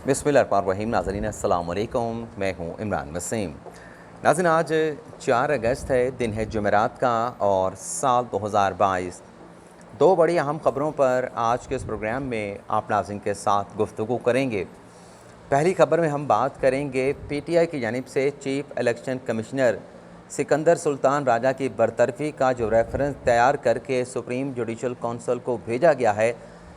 बिस्मिल्लाहिर्रहमानिर्रहीम। नाज़रीन अस्सलाम वालेकुम, मैं हूँ इमरान वसीम। नाज़रीन आज 4 अगस्त है, दिन है जुमेरात का और साल 2022। दो बड़ी अहम ख़बरों पर आज के इस प्रोग्राम में आप नाज़रीन के साथ गुफ्तगू करेंगे। पहली खबर में हम बात करेंगे पीटीआई की जानिब से chief election commissioner Sikandar Sultan Raja की बरतरफी का जो रेफरेंस तैयार करके सुप्रीम जुडिशल कौंसिल को भेजा गया है।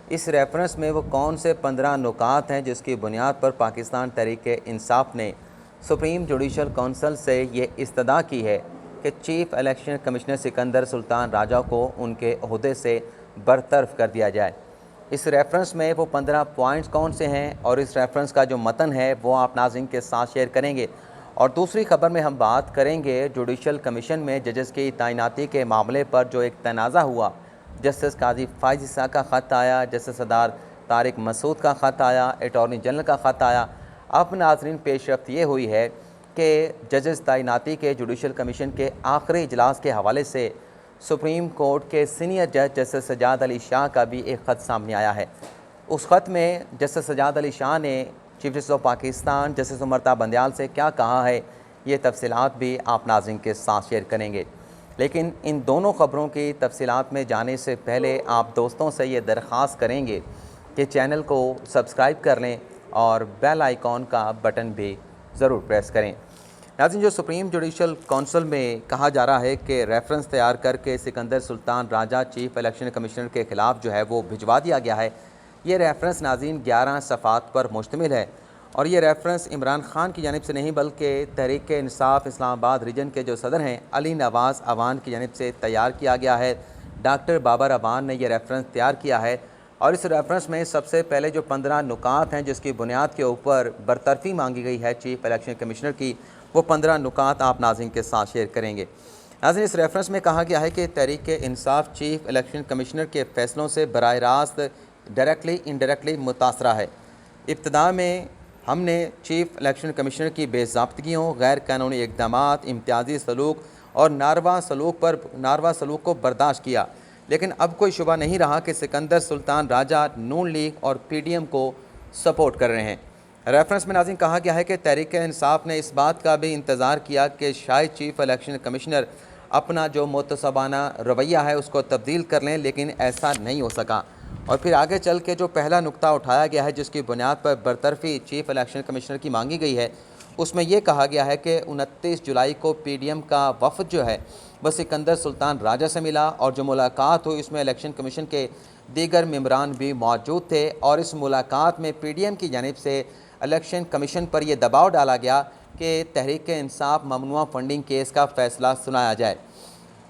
इस रेफरेंस में वो कौन से 15 नुकात हैं जिसकी बुनियाद पर पाकिस्तान तहरीक-ए-इंसाफ ने सुप्रीम जुडिशल कौंसिल से ये इस्तदा की है कि chief election commissioner Sikandar Sultan Raja को उनके ओहदे से बरतरफ कर दिया जाए। इस रेफरेंस में वो 15 पॉइंट्स कौन से हैं और इस रेफरेंस का जो मतन है वो आप नाज़रीन के साथ शेयर करेंगे। और दूसरी खबर में हम बात करेंगे जुडिशल कमीशन में जजेस की तैनाती के मामले पर जो एक तनाज़ा हुआ। जस्टिस काजी फ़ाइज़ ईसा का ख़त आया, जस्टिस सरदार तारिक मसूद का ख़त आया, अटॉर्नी जनरल का ख़त आया। अब नाज़रीन पेशरफ्त ये हुई है कि जजेस तैनाती के जुडिशल कमीशन के आखिरी इजलास के हवाले से सुप्रीम कोर्ट के सीनियर जज जस्टिस सजाद अली शाह का भी एक ख़त सामने आया है। उस ख़त में जस्टिस सजाद अली शाह ने chief justice of Pakistan justice Umar Bandial से क्या कहा है, ये तफसीलात भी आप नाज़रीन के साथ शेयर करेंगे। लेकिन इन दोनों ख़बरों की तफसीलात में जाने से पहले आप दोस्तों से ये दरख्वास्त करेंगे कि चैनल को सब्सक्राइब कर लें और बेल आइकॉन का बटन भी ज़रूर प्रेस करें। नाज़रीन, जो सुप्रीम जुडिशल कौंसिल में कहा जा रहा है कि रेफरेंस तैयार करके Sikandar Sultan Raja chief election commissioner के ख़िलाफ़ जो है वो भिजवा दिया गया है। ये रेफरेंस नाज़रीन 11 सफ़ात पर मुश्तमिल है और ये रेफरेंस इमरान ख़ान की जानिब से नहीं बल्कि तहरीक-ए-इंसाफ इस्लामाबाद रीजन के जो सदर हैं अली नवाज़ अवान की जानिब से तैयार किया गया है। डॉक्टर बाबर अवान ने यह रेफरेंस तैयार किया है और इस रेफरेंस में सबसे पहले जो 15 नुकात हैं जिसकी बुनियाद के ऊपर बरतरफी मांगी गई है चीफ इलेक्शन कमिश्नर की, वो 15 नुकात आप नाज़रीन के साथ शेयर करेंगे। नाज़रीन, इस रेफरेंस में कहा गया है कि तहरीक-ए-इंसाफ चीफ इलेक्शन कमिश्नर के फ़ैसलों से बराह रास्त डायरेक्टली इनडायरेक्टली मुतासरा है। इब्तदा में हमने चीफ इलेक्शन कमिश्नर की बेज़ाब्तगियों, गैर कानूनी इक़दामात, इम्तियाज़ी सलूक और नारवा सलूक को बर्दाश्त किया, लेकिन अब कोई शुबा नहीं रहा कि सिकंदर सुल्तान राजा नून लीग और पीडीएम को सपोर्ट कर रहे हैं। रेफरेंस में नाज़रीन कहा गया है कि तहरीक-ए-इंसाफ ने इस बात का भी इंतज़ार किया कि शायद चीफ इलेक्शन कमिश्नर अपना जो मुतसबाना रवैया है उसको तब्दील कर लें, लेकिन ऐसा नहीं हो सका। और फिर आगे चल के जो पहला नुक्ता उठाया गया है जिसकी बुनियाद पर बरतरफी चीफ इलेक्शन कमिश्नर की मांगी गई है, उसमें यह कहा गया है कि 29 जुलाई को पीडीएम का वफ़द जो है वह सिकंदर सुल्तान राजा से मिला और जो मुलाकात हुई इसमें इलेक्शन कमीशन के दीगर मेंबरान भी मौजूद थे और इस मुलाकात में पीडीएम की जानिब से इलेक्शन कमीशन पर यह दबाव डाला गया कि तहरीक-ए-इंसाफ ममनुआ फंडिंग केस का फ़ैसला सुनाया जाए।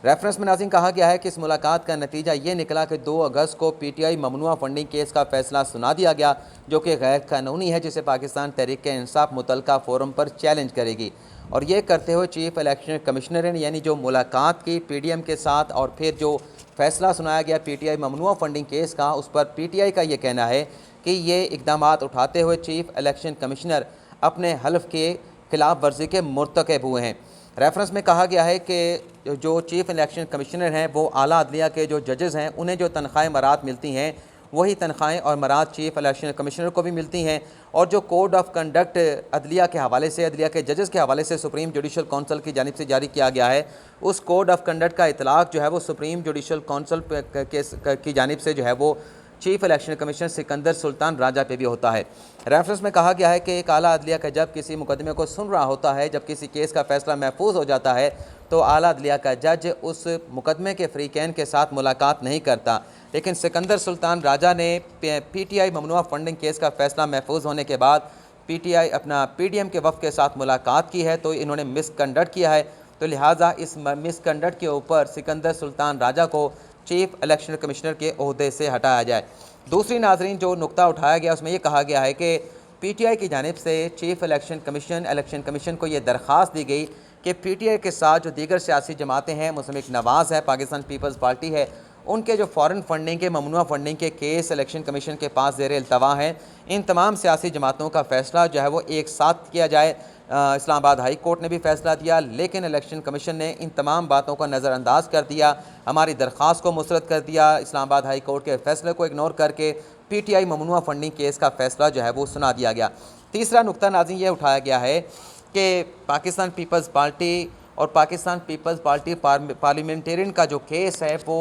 रेफरेंस में नाज़रीन कहा गया है कि इस मुलाकात का नतीजा ये निकला कि 2 अगस्त को पीटीआई ममनुआ फंडिंग केस का फ़ैसला सुना दिया गया, जो कि गैर कानूनी है, जिसे पाकिस्तान तहरीक-ए-इंसाफ मुतलका फ़ोरम पर चैलेंज करेगी। और ये करते हुए चीफ इलेक्शन कमिश्नर ने यानी जो मुलाकात की पीडीएम के साथ और फिर जो फ़ैसला सुनाया गया पीटीआई ममनुआ फंडिंग केस का, उस पर पीटीआई का ये कहना है कि ये इक़दामात उठाते हुए चीफ इलेक्शन कमिश्नर अपने हल्फ के ख़िलाफ़ वर्जी के मुर्तकब हुए हैं। रेफरेंस में कहा गया है कि जो चीफ इलेक्शन कमिश्नर हैं वो आला अदलिया के जो जजेस हैं उन्हें जो तनख्वाहें मरात मिलती हैं वही तनख्वाहें और मरात चीफ इलेक्शन कमिश्नर को भी मिलती हैं। और जो कोड ऑफ कंडक्ट अदलिया के हवाले से, अदलिया के जजेस के हवाले से सुप्रीम जुडिशल कौंसिल की जानिब से जारी किया गया है, उस कोड ऑफ कंडक्ट का इतलाक़ जो है वो सुप्रीम जुडिशल कौंसिल की जानिब से जो है वो chief election commissioner Sikandar Sultan Raja पे भी होता है। रेफरेंस में कहा गया है कि एक आला अदलिया का जब किसी मुकदमे को सुन रहा होता है, जब किसी केस का फ़ैसला महफूज हो जाता है, तो आला अदलिया का जज उस मुकदमे के फ़रीक़ैन के साथ मुलाकात नहीं करता। लेकिन सिकंदर सुल्तान राजा ने पीटीआई ममनुआ फंडिंग केस का फ़ैसला महफूज होने के बाद पीटीआई अपना पीडीएम के वफ़द के साथ मुलाकात की है, तो इन्होंने मिसकंडक्ट किया है। तो लिहाजा इस मिसकंडक्ट के ऊपर सिकंदर सुल्तान राजा को चीफ इलेक्शन कमिश्नर के ओहदे से हटाया जाए। दूसरी नाज़रीन जो नुक्ता उठाया गया उसमें यह कहा गया है कि पीटीआई की जानिब से चीफ इलेक्शन कमीशन को ये दरख्वास्त दी गई कि पीटीआई के साथ जो दीगर सियासी जमातें हैं, मुस्लिम लीग नवाज़ है, पाकिस्तान पीपल्स पार्टी है, उनके जो फ़ॉरेन फंडिंग के ममनुआ फंडिंग के केस इलेक्शन कमीशन के पास ज़ेर इल्तवा हैं, इन तमाम सियासी जमातों का फ़ैसला जो है वो एक साथ किया जाए। इस्लामाबाद हाई कोर्ट ने भी फ़ैसला दिया, लेकिन इलेक्शन कमीशन ने इन तमाम बातों का नज़रअंदाज कर दिया, हमारी दरख्वास्त को मुस्तरद कर दिया। इस्लामाबाद हाई कोर्ट के फ़ैसले को इग्नोर करके PTI ममनुआ फंडिंग केस का फैसला जो है वो सुना दिया गया। तीसरा नुक्ता नाज़रीन ये उठाया गया है कि पाकिस्तान पीपल्स पार्टी और पाकिस्तान पीपल्स पार्टी पार्लियामेंटेरियन का जो केस है वो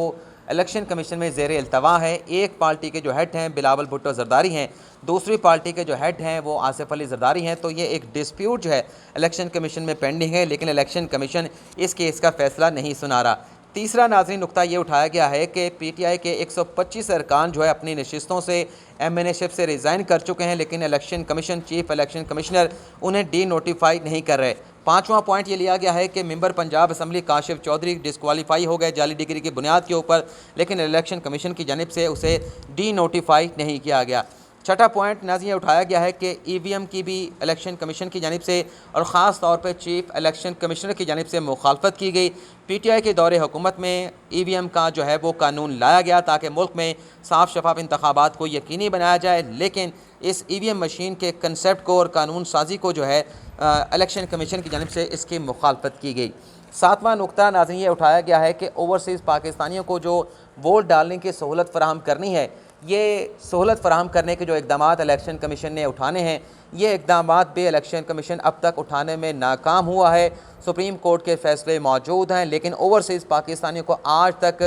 इलेक्शन कमीशन में ज़ेर अल्तवा है। एक पार्टी के जो हेड हैं बिलावल भुट्टो जरदारी हैं, दूसरी पार्टी के जो हेड हैं वो आसिफ अली जरदारी हैं। तो ये एक डिस्प्यूट जो है इलेक्शन कमीशन में पेंडिंग है, लेकिन इलेक्शन कमीशन इस केस का फैसला नहीं सुना रहा। तीसरा नाज़रीन नुक्ता ये उठाया गया है कि PTI के 125 अरकान जो है अपनी नशिस्तों से MNA-शिप से रिज़ाइन कर चुके हैं, लेकिन election commission chief election commissioner उन्हें डी नोटिफाई नहीं कर रहे। पाँचवां पॉइंट ये लिया गया है कि member Punjab assembly Kashif Chaudhry disqualify हो गए जाली डिग्री की बुनियाद के ऊपर, लेकिन इलेक्शन कमीशन की जानिब से उसे डी नोटिफाई नहीं किया गया। छठा पॉइंट नाज़रीन उठाया गया है कि EVM की भी इलेक्शन कमीशन की जानिब से और ख़ास तौर पर चीफ इलेक्शन कमिश्नर की जानिब से मुखालफत की गई। PTI के दौरे हुकूमत में EVM का जो है वो कानून लाया गया ताकि मुल्क में साफ शफाफ इंतखाबात को यकीनी बनाया जाए, लेकिन इस EVM मशीन के कंसेप्ट को और कानून साजी को जो है इलेक्शन कमीशन की जानिब से इसकी मुखालफत की गई। सातवां नुक्ता नाज़रीन ये उठाया गया है कि ओवरसीज़ पाकिस्तानियों को जो वोट डालने की सहूलत फराहम करनी है, ये सहूलत फराहम करने के जो इकदाम इलेक्शन कमीशन ने उठाने हैं, ये इकदाम भी इलेक्शन कमीशन अब तक उठाने में नाकाम हुआ है। सुप्रीम कोर्ट के फ़ैसले मौजूद हैं, लेकिन ओवरसीज़ पाकिस्तानियों को आज तक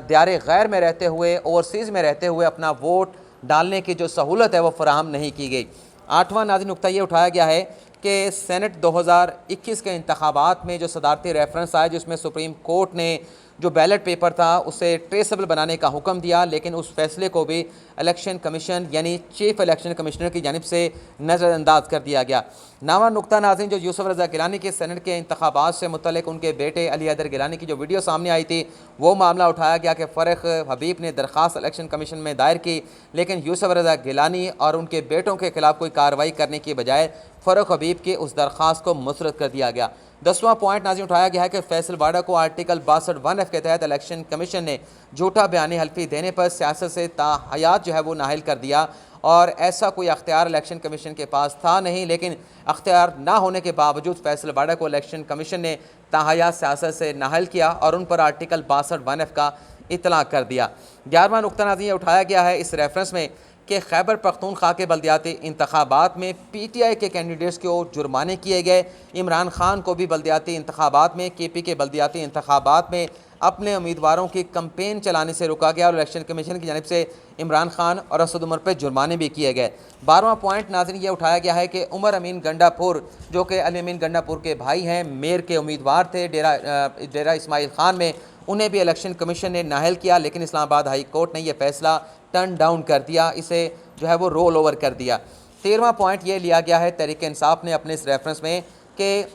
दियारे गैर में रहते हुए, ओवरसीज़ में रहते हुए अपना वोट डालने की जो सहूलत है वो फराहम नहीं की गई। आठवां नाज़रीन नुक्ता ये उठाया गया है कि सेनेट 2021 के इंतखाबात में जो सदारती रेफरेंस आया जिसमें सुप्रीम कोर्ट ने जो बैलेट पेपर था उसे ट्रेसेबल बनाने का हुक्म दिया, लेकिन उस फैसले को भी इलेक्शन कमीशन यानी चीफ इलेक्शन कमिश्नर की जानिब से नज़रअंदाज कर दिया गया। नवा नुक्ता नाज़रीन जो यूसुफ रज़ा गिलानी के सेनेट के इंतखाबात से मुतल्लिक उनके बेटे अली हैदर गिलानी की जो वीडियो सामने आई थी, वो मामला उठाया गया कि फ़ारूक हबीब ने दरख्वास्त इलेक्शन कमीशन में दायर की, लेकिन यूसुफ रज़ा गिलानी और उनके बेटों के खिलाफ कोई कार्रवाई करने की बजाय फ़ारूक हबीब की उस दरख्वास्त को मुस्तरद कर दिया गया। 10वां पॉइंट नाज़रीन उठाया गया है कि फैसल वाडा को आर्टिकल 62(1)(f) के तहत इलेक्शन कमीशन ने झूठा बयानी हल्फी देने पर सियासत से ताहयात जो है वो नाहिल कर दिया, और ऐसा कोई अख्तियार इलेक्शन कमीशन के पास था नहीं, लेकिन अख्तियार ना होने के बावजूद फैसल वाडा को इलेक्शन कमीशन ने ताहयात सियासत से नाहिल किया और उन पर आर्टिकल 62(1)(f) का इतला कर दिया। 11वां नुक्ता नाज़रीन उठाया गया है इस रेफरेंस में कि खैबर पख्तूनख्वा के बल्दियाती इंतखाबात में PTI के कैंडिडेट्स को जुर्माने किए गए। इमरान खान को भी बल्दियाती इंतखाबात में KP के बल्दियाती इंतखाबात में अपने उम्मीदवारों की कंपेन चलाने से रोका गया और इलेक्शन कमीशन की जानिब से इमरान खान और असद उमर पर जुर्माने भी किए गए। 12वां पॉइंट नाज़रीन ये उठाया गया है कि उमर अमीन गंडापुर जो कि अली अमीन गंडापुर के भाई हैं, मेयर के उम्मीदवार थे डेरा इस्माइल खान में, उन्हें भी इलेक्शन कमीशन ने नाहल किया, लेकिन इस्लामाबाद हाई कोर्ट ने यह फैसला टर्न डाउन कर दिया, इसे जो है वो रोल ओवर कर दिया। 13वां पॉइंट ये लिया गया है तहरीक इंसाफ ने अपने इस रेफरेंस में कि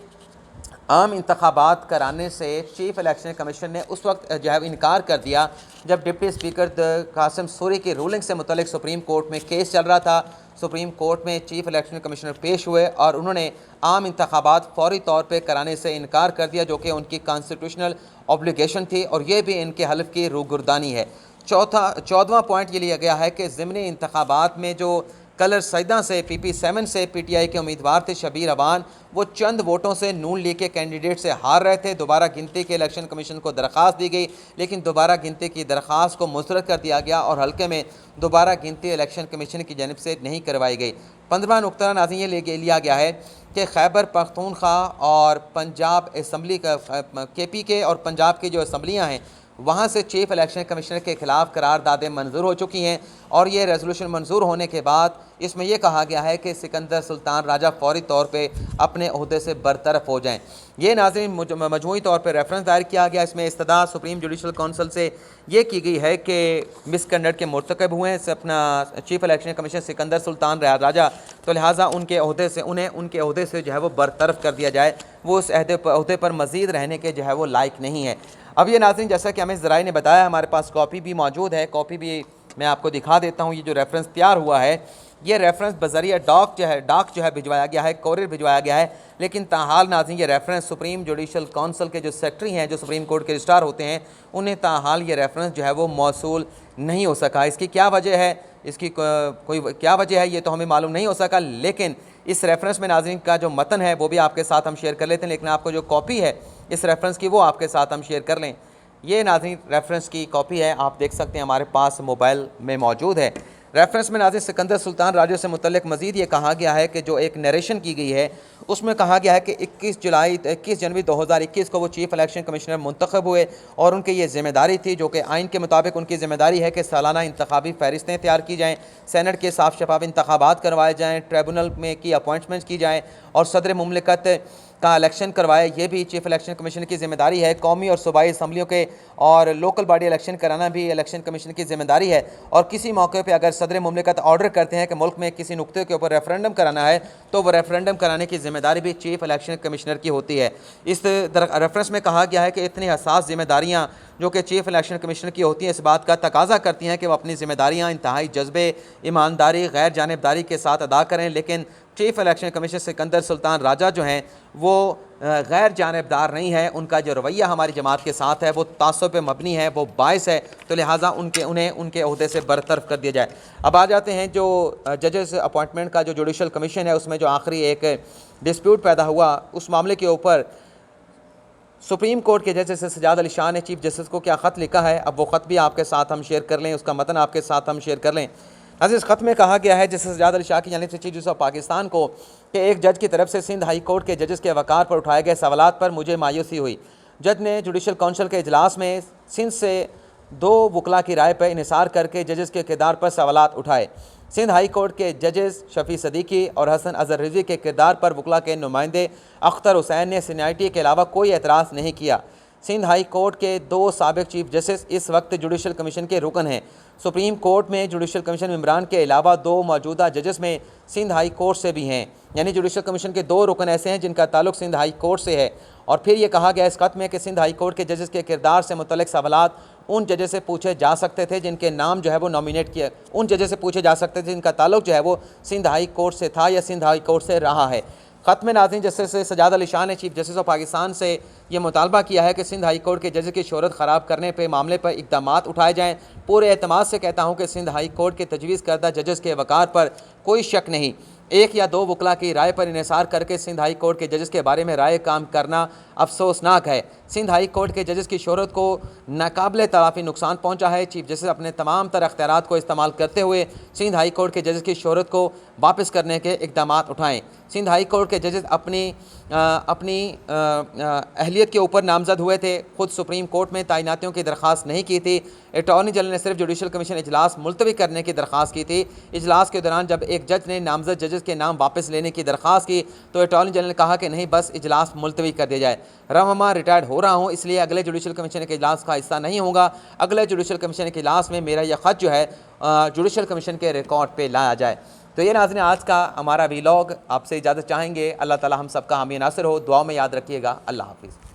आम इंतखाबात कराने से चीफ इलेक्शन कमीशन ने उस वक्त जो है इनकार कर दिया जब डिप्टी स्पीकर कासिम सूरी की रूलिंग से मुतल्लिक सुप्रीम कोर्ट में केस चल रहा था। सुप्रीम कोर्ट में चीफ इलेक्शन कमिश्नर पेश हुए और उन्होंने आम इंतखाबात फौरी तौर पर कराने से इनकार कर दिया, जो कि उनकी कॉन्स्टिट्यूशनल ऑब्लिगेशन थी और ये भी इनके हल्फ की रूगुर्दानी है। 14वां पॉइंट ये लिया गया है कि ज़िमनी इंतखाबात में जो कलर सैदा से PP7 से PTI के उम्मीदवार थे शबीर अवान, वो चंद वोटों से नून लीग के कैंडिडेट से हार रहे थे। दोबारा गिनती के इलेक्शन कमीशन को दरख्वास्त दी गई, लेकिन दोबारा गिनती की दरख्वास्त को मुस्तरद कर दिया गया और हल्के में दोबारा गिनती इलेक्शन कमीशन की जानिब से नहीं करवाई गई। 15वां नुक्ता नाज़रीन ये लिया गया है कि खैबर पख्तूनख्वा और पंजाब असम्बली का KP के और पंजाब की जो असम्बलियाँ हैं वहाँ से चीफ इलेक्शन कमिश्नर के खिलाफ करारदादें मंजूर हो चुकी हैं और ये रेजोल्यूशन मंजूर होने के बाद इसमें यह कहा गया है कि सिकंदर सुल्तान राजा फौरी तौर पे अपने ओहदे से बरतरफ हो जाएं। ये नाज़रीन मजमूई तौर पे रेफरेंस दायर किया गया। इसमें इस्तदा सुप्रीम जुडिशल काउंसिल से ये की गई है कि मिसकंडक्ट के मुर्तकब हुए हैं अपना chief election commissioner Sikandar Sultan Raja, तो लिहाजा उनके ओहदे से उन्हें उनके ओहदे से जो है वो बरतरफ कर दिया जाए, वो उस ओहदे पर मज़ीद रहने के जो है वो लायक नहीं है। अब ये नाज़रीन जैसा कि हमें ज़राए ने बताया, हमारे पास कॉपी भी मौजूद है, कॉपी भी मैं आपको दिखा देता हूँ। ये जो रेफरेंस तैयार हुआ है ये रेफरेंस बज़रिया डाक जो है भिजवाया गया है, कोरियर भिजवाया गया है, लेकिन ताहाल नाज़रीन ये रेफरेंस सुप्रीम जुडिशल काउंसिल के जो सेक्रेटरी हैं, जो सुप्रीम कोर्ट के रजिस्ट्रार होते हैं, उन्हें ताहाल ये रेफरेंस जो है वो मौसूल नहीं हो सका। इसकी क्या वजह है, इसकी कोई क्या वजह है ये तो हमें मालूम नहीं हो सका, लेकिन इस रेफरेंस में नाज़रीन का जो मतन है वो भी आपके साथ हम शेयर कर लेते हैं, लेकिन आपको जो कॉपी है इस रेफरेंस की वो आपके साथ हम शेयर कर लें। ये नाज़रीन रेफरेंस की कॉपी है, आप देख सकते हैं हमारे पास मोबाइल में मौजूद है। रेफरेंस में नाज़िर सिकंदर सुल्तान राजो से मुतल्लिक मज़ीद ये कहा गया है कि जो एक नरेशन की गई है उसमें कहा गया है कि 21 जनवरी 2021 को वो चीफ़ इलेक्शन कमिश्नर मुंतखब हुए और उनकी ये ज़िम्मेदारी थी, जो कि आइन के मुताबिक उनकी ज़िम्मेदारी है कि सालाना इंतखाबी फ़हरिस्तें तैयार की जाएँ, सेनेट के साफ शफाफ इंतखाबात करवाए जाएँ, ट्रिब्यूनल में की अपॉइंटमेंट्स की जाएँ और सदर मुमलिकत का इलेक्शन करवाए। ये भी चीफ़ इलेक्शन कमीशन की ज़िम्मेदारी है। कौमी और सूबाई असम्बलियों के और लोकल बॉडी इलेक्शन कराना भी इलेक्शन कमीशन की ज़िम्मेदारी है। और किसी मौके पर अगर सदर मुमलिकत ऑर्डर करते हैं कि मुल्क में किसी नुक्ते के ऊपर रेफरेंडम कराना है तो वह रेफरेंडम कराने की ज़िम्मेदारी भी चीफ़ इलेक्शन कमिश्नर की होती है। इस रेफरेंस में कहा गया है कि इतनी हसास ज़िम्मेदारियाँ जो कि चीफ़ इलेक्शन कमिश्नर की होती हैं इस बात का तकाजा करती हैं कि वह अपनी ज़िम्मेदारियाँ इंतहाई जज्बे, ईमानदारी, गैर जानिबदारी के साथ अदा करें। लेकिन chief election commissioner Sikandar Sultan Raja जो हैं वो गैर जानिबदार नहीं है। उनका जो रवैया हमारी जमात के साथ है वो तासुब पे मबनी है, वो बायस है, तो लिहाजा उन्हें उनके ओहदे से बरतरफ कर दिया जाए। अब आ जाते हैं जो जजेस अपॉइंटमेंट का जो जुडिशल कमीशन है उसमें जो आखिरी एक डिस्प्यूट पैदा हुआ उस मामले के ऊपर सुप्रीम कोर्ट के जजेस सजाद अली शाह ने चीफ जस्टिस को क्या ख़त लिखा है, अब वो ख़त भी आपके साथ हम शेयर कर लें, उसका मतन आपके साथ हम शेयर कर लें। इस ख़त में कहा गया है जस्टिस सजाद अली शाह की जानिब से चीफ जस्टिस ऑफ पाकिस्तान को कि एक जज की तरफ से सिंध हाई कोर्ट के जजेस के वक़ार पर उठाए गए सवालात पर मुझे मायूसी हुई। जज ने जुडिशल काउंसिल के इजलास में सिंध से 2 वकला की राय पर इन्हिसार करके जजेस के किरदार पर सवालात उठाए। सिंध हाई कोर्ट के जजेस शफ़ी सदीकी और हसन अज़हर रिज़वी के किरदार पर वकला के नुमाइंदे अख्तर हुसैन ने सीनियरिटी के अलावा कोई एतराज़ नहीं किया। सिंध हाई कोर्ट के 2 साबिक़ चीफ जस्टिस इस वक्त जुडिशल कमीशन के रुकन हैं। सुप्रीम कोर्ट में जुडिशल कमीशन मेंबरान के अलावा 2 मौजूदा जजेस में सिंध हाई कोर्ट से भी हैं, यानी जुडिशल कमीशन के 2 रुकन ऐसे हैं जिनका ताल्लुक सिंध हाई कोर्ट से है। और फिर ये कहा गया इस ख़त में कि सिंध हाई कोर्ट के जजेस के किरदार से मुतल्लिक़ सवालात उन जजेस से पूछे जा सकते थे जिनके नाम जो है वो नॉमिनेट किया, उन जजेस से पूछे जा सकते थे जिनका ताल्लुक जो है वो सिंध हाई कोर्ट से था या सिंध हाई कोर्ट से रहा है। ख़त में नाज़रीन जस्टिस सजाद अली शाह ने चीफ जस्टिस ऑफ पाकिस्तान से ये मुतालबा किया है कि सिंध हाई कोर्ट के जजेस की शोहरत ख़राब करने पे मामले पर इक़दामात उठाए जाएँ। पूरे एतमाद से कहता हूँ कि सिंध हाई कोर्ट के तजवीज़ करदा जजेस के वक़ार पर कोई शक नहीं। 1 या 2 वकला की राय पर इन्हिसार करके सिंध हाई कोर्ट के जजेस के बारे में राय काम करना अफसोसनाक है। सिंध हाई कोर्ट के जजेस की शोहरत को नाकाबिले तलाफ़ी नुकसान पहुँचा है। चीफ जस्टिस अपने तमाम तर अख्तियारात को इस्तेमाल करते हुए सिंध हाई कोर्ट के जजेस की शोहरत को वापस करने के इक़दामात उठाएँ। सिंध हाई कोर्ट के जजेस अपनी अहलियत के ऊपर नामजद हुए थे, ख़ुद सुप्रीम कोर्ट में तैनातियों की दरख्वास्त नहीं की थी। अटॉर्नी जनरल ने सिर्फ जुडिशल कमीशन इजलास मुलतवी करने की दरख्वास्त की थी। इजलास के दौरान जब एक जज ने नामजद जजेस के नाम वापस लेने की दरख्वास्त की तो अटॉर्नी जनरल ने कहा कि नहीं, बस इजलास मुलतवी कर दिया जाए। रहनुमा रिटायर्ड हो रहा हूँ, इसलिए अगले जुडिशल कमीशन के इजलास का हिस्सा नहीं होगा। अगले जुडिशल कमीशन के इजलास में मेरा यह ख़त जो है जुडिशल कमीशन के रिकॉर्ड पर लाया जाए। तो ये नाज़रीन आज का हमारा वीलॉग, आपसे इजाज़त चाहेंगे। अल्लाह ताला हम सबका हामी नासिर हो, दुआ में याद रखिएगा। अल्लाह हाफ़िज़।